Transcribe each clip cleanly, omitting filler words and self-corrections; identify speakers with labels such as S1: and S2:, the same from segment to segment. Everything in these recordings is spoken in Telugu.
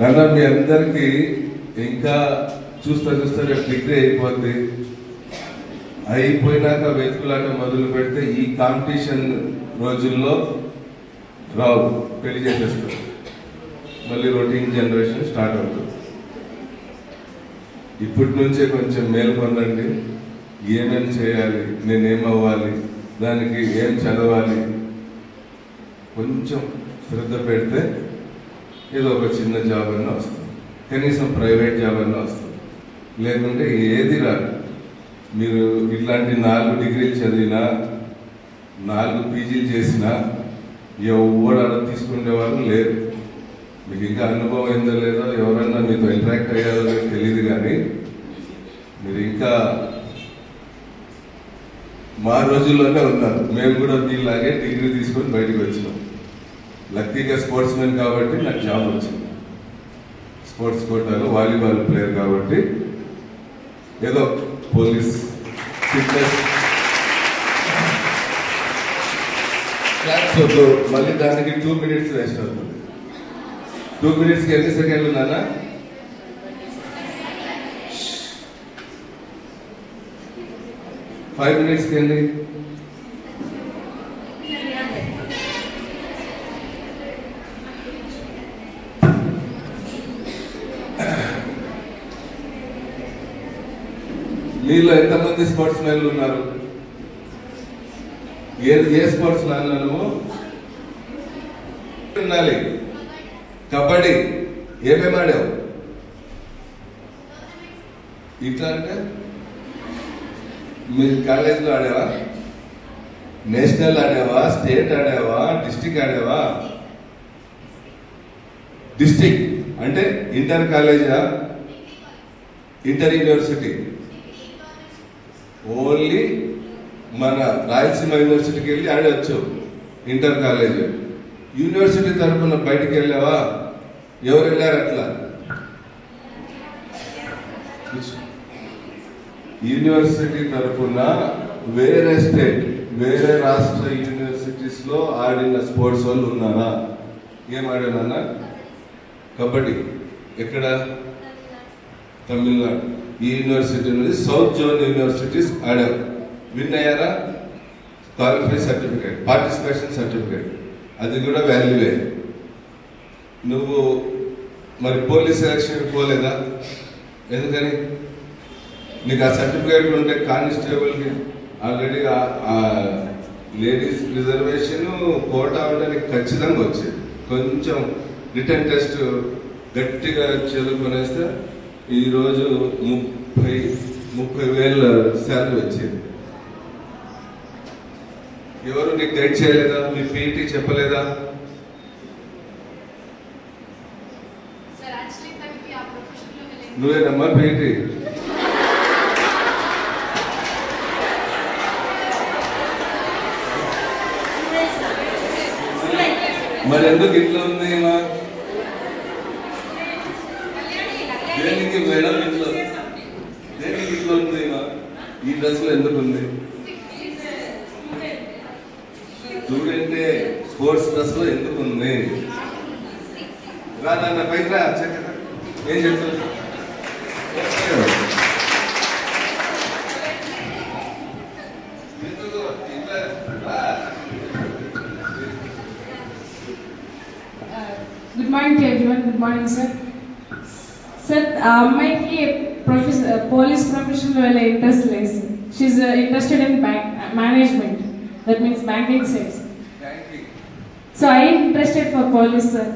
S1: నాన్న మీ అందరికీ ఇంకా చూస్తా రేపు డిగ్రీ అయిపోద్ది. అయిపోయినాక వెతుకులాట మొదలు పెడితే ఈ కాంపిటీషన్ రోజుల్లో రావు, పెళ్లి చేసేస్తారు. మళ్ళీ రొటీన్ జనరేషన్ స్టార్ట్ అవుతుంది. ఇప్పటి నుంచే కొంచెం మేల్కొనండి. ఏమేం చేయాలి, నేనేమవ్వాలి, దానికి ఏం చదవాలి, కొంచెం శ్రద్ధ పెడితే ఏదో ఒక చిన్న జాబ్ అన్నా వస్తుంది, కనీసం ప్రైవేట్ జాబ్ అన్నా వస్తుంది. లేకుంటే ఏది రాదు. మీరు ఇట్లాంటి 4 డిగ్రీలు చదివినా 4 పీజీలు చేసినా ఎవరు అలా తీసుకునేవారు లేరు. మీకు ఇంకా అనుభవం ఏందో లేదో, ఎవరన్నా మీతో ఇంటరాక్ట్ అయ్యారో తెలియదు, కానీ మీరు ఇంకా మా రోజుల్లోనే ఉన్నారు. మేము కూడా దీనిలాగే డిగ్రీ తీసుకొని బయటకు వచ్చినాం. లక్కీగా స్పోర్ట్స్ మెన్ కాబట్టి నాకు జాబ్ వచ్చింది. స్పోర్ట్స్ కోటాలో వాలీబాల్ ప్లేయర్ కాబట్టి ఏదో పోలీస్ ఫిట్నెస్ వద్దు, మళ్ళీ దానికి 2 minutes వేస్ట్ అవుతుంది. 2 minutesకి ఎన్ని సెకండ్లు నాన్న? 5 minutesకి ఎన్ని? మీలో ఎంతమంది స్పోర్ట్స్ మెన్లు ఉన్నారు? ఏ స్పోర్ట్స్ నాన్నము ఉండాలి? కబడ్డీ ఏమేమి ఆడావు? ఇట్లా అంటే మీ కాలేజీలో ఆడావా? నేషనల్ ఆడావా? స్టేట్ ఆడావా? డిస్ట్రిక్ట్ ఆడావా? డిస్ట్రిక్ట్ అంటే ఇంటర్ కాలేజా, ఇంటర్ యూనివర్సిటీ? ఓన్లీ మన రాయలసీమ యూనివర్సిటీకి వెళ్ళి ఆడవచ్చు ఇంటర్ కాలేజ్. యూనివర్సిటీ తరఫున బయటికి వెళ్ళావా? ఎవరు వెళ్ళారు అట్లా? యూనివర్సిటీ తరఫున వేరే స్టేట్, వేరే రాష్ట్ర యూనివర్సిటీస్ లో ఆడిన స్పోర్ట్స్ వాళ్ళు ఉన్నారా? ఏం ఆడానన్నా? కబడ్డీ. ఎక్కడ? తమిళనాడు. ఈ యూనివర్సిటీ నుంచి సౌత్ జోన్ యూనివర్సిటీస్ ఆడారు. విన్ అయ్యారా? క్వాలిఫై సర్టిఫికేట్, పార్టిసిపేషన్ సర్టిఫికేట్, అది కూడా వాల్యూవే. నువ్వు మరి పోలీస్ సెలక్షన్ పోలేదా? ఎందుకని? నీకు ఆ సర్టిఫికేట్లు ఉంటే కానిస్టేబుల్కి ఆల్రెడీ లేడీస్ రిజర్వేషన్ కోటా ఉంటే నీకు ఖచ్చితంగా వచ్చేది. కొంచెం రిటర్న్ టెస్ట్ గట్టిగా చదువుకునేస్తే ఈరోజు 30,000 శాలరీ వచ్చేది. ఎవరు నీకు గైడ్ చేయలేదా? మీ పీఈటీ చెప్పలేదా? నువ్వేనమ్మా పీఈటీ? మరి ఎందుకు ఇట్లా ఉంది? దేనికి మేడం ఇట్లా, దేనికి ఇట్లా ఉంది? ఈ డ్రెస్ లో ఎందుకు ఉంది? స్టూడెంటే స్పోర్ట్స్ డ్రెస్ లో ఎందుకు ఉంది? రాన్న పైకి రా. ఏం చెప్తారు?
S2: Good morning to everyone. Good morning, sir. Sir, అమ్మాయికి పోలీస్ ప్రొఫెషన్ లో ఇంట్రెస్ట్ లేదు. She's interested in management. That means banking sales. So I am interested for police, sir.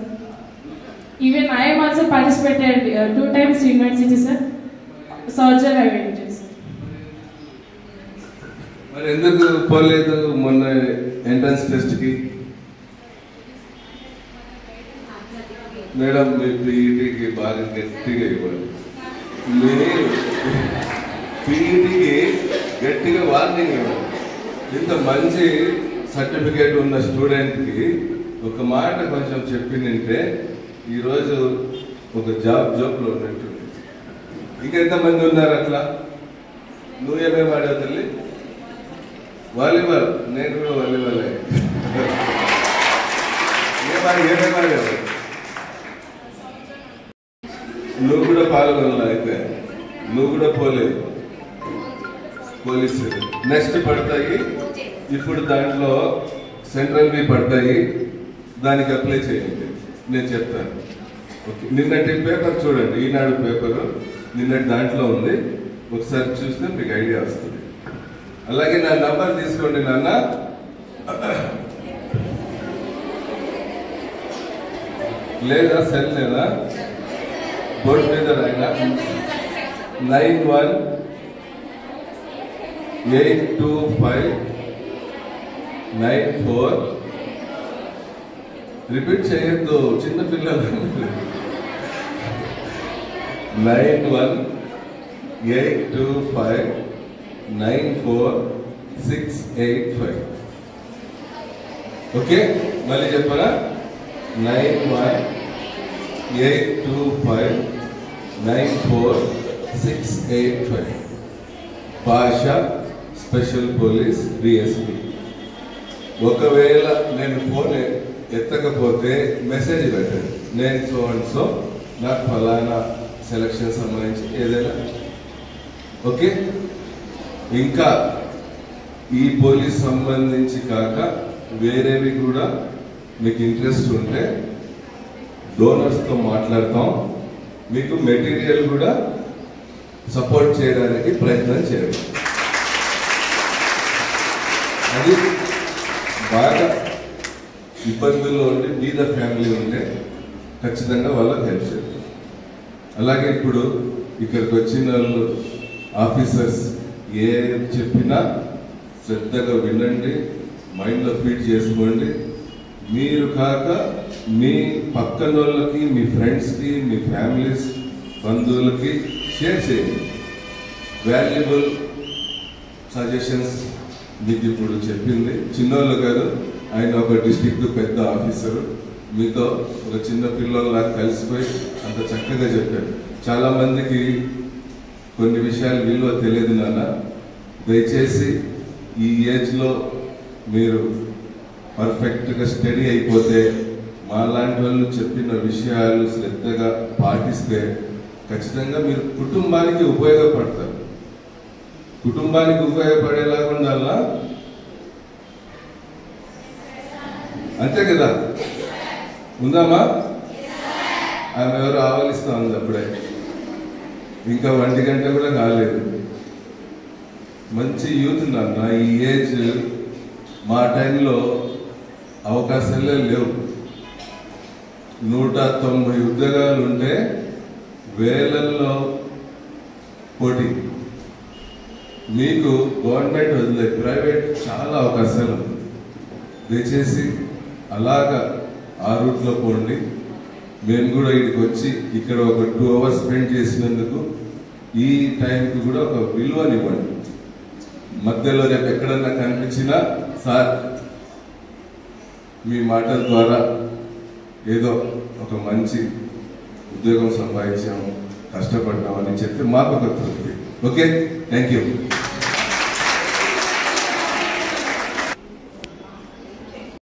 S2: Even I am also participated 2 times university, sir. Soldier I went to, sir.
S1: మరి ఎందుకు పోలేదు మొన్న ఎంట్రన్స్ టెస్ట్ కి? మేడం మీ పీఈటీకి బాగా గట్టిగా ఇవ్వాలి. మీ పీఈటీకి గట్టిగా వార్నింగ్ ఇవ్వాలి. ఇంత మంచి సర్టిఫికేట్ ఉన్న స్టూడెంట్కి ఒక మాట కొంచెం చెప్పిందంటే ఈరోజు ఒక జాబ్లో ఉన్నట్టు. ఇంకెంతమంది ఉన్నారు అట్లా? నువ్వేమేమి ఆడావు తల్లి? వాలీబాల్. నేను కూడా వాలీబాలే. ఏమేమి ఆడావు? నువ్వు కూడా పాల్గొనలా అయితే నువ్వు కూడా పోలేదు పోలీసు. నెక్స్ట్ పడతాయి ఇప్పుడు దాంట్లో సెంట్రల్వి పడ్డాయి, దానికి అప్లై చేయండి, నేను చెప్తాను. ఓకే, నిన్నటి పేపర్ చూడండి, ఈనాడు పేపరు నిన్నటి దాంట్లో ఉంది, ఒకసారి చూస్తే మీకు ఐడియా వస్తుంది. అలాగే నా నంబర్ తీసుకోండి నాన్న. లేదా సెల్ లేదా బోర్డు మీద రాయినా 918259 రిపీట్ చేయొద్దు చిన్న పిల్లలు. 9182594685. ఓకే, మళ్ళీ చెప్పరా? 9182594685. భాష స్పెషల్ పోలీస్ డిఎస్పీ. ఒకవేళ నేను ఫోన్ ఎత్తకపోతే మెసేజ్ పెట్టండి, నేను సో అండ్ సో నాకు ఫలానా సెలక్షన్ సంబంధించి ఏదైనా. ఓకే, ఇంకా ఈ పోలీస్ సంబంధించి కాక వేరేవి కూడా మీకు ఇంట్రెస్ట్ ఉంటే డోనర్స్తో మాట్లాడతాం, మీకు మెటీరియల్ కూడా సపోర్ట్ చేయడానికి ప్రయత్నం చేయండి. అది బాగా ఇబ్బందుల్లో ఉండి బీద ఫ్యామిలీ ఉంటే ఖచ్చితంగా వాళ్ళకి హెల్ప్ చేయండి. అలాగే ఇప్పుడు ఇక్కడికి వచ్చిన వాళ్ళు ఆఫీసర్స్ ఏ చెప్పినా శ్రద్ధగా వినండి, మైండ్లో ఫీడ్ చేసుకోండి. మీరు కాక మీ పక్కన వాళ్ళకి, మీ ఫ్రెండ్స్కి, మీ ఫ్యామిలీస్, బంధువులకి షేర్ చేయండి. వాల్యుబుల్ సజెషన్స్ మీకు ఇప్పుడు చెప్పింది చిన్నోళ్ళు కాదు, ఆయన ఒక డిస్ట్రిక్ట్ పెద్ద ఆఫీసరు, మీతో ఒక చిన్న పిల్లల్లా కలిసిపోయి అంత చక్కగా చెప్పారు. చాలామందికి కొన్ని విషయాలు విలువ తెలియదు నాన్న. దయచేసి ఈ ఏజ్లో మీరు పర్ఫెక్ట్గా స్టడీ అయిపోతే మాలాంటి వాళ్ళు చెప్పిన విషయాలు శ్రద్ధగా పాటిస్తే ఖచ్చితంగా మీరు కుటుంబానికి ఉపయోగపడతారు. కుటుంబానికి ఉపయోగపడేలాగా ఉండాలా, అంతే కదా? ఉందామా? ఆమె ఎవరు ఆవలిస్తా ఉంది అప్పుడే, ఇంకా 1 గంట కూడా కాలేదు. మంచి యూత్ నాన్న. ఈ ఏజ్ మా టైంలో అవకాశాలే లేవు. 190 ఉద్యోగాలు ఉంటే వేలల్లో పోటీ. మీకు గవర్నమెంట్ వదిలే ప్రైవేట్ చాలా అవకాశాలు ఉంది. దయచేసి అలాగా ఆ రూట్లో పోండి. మేము కూడా ఇక్కడికి వచ్చి ఇక్కడ ఒక 2 hours స్పెండ్ చేసినందుకు ఈ టైంకి కూడా ఒక విలువనివ్వండి. మధ్యలో రేపు ఎక్కడన్నా కనిపించినా సార్ మీ మాటల ద్వారా ఏదో ఒక మంచి ఉద్యోగం సంపాదించాము, కష్టపడ్డామని చెప్తే మాకు ఒక తృప్తి. Okay, thank you.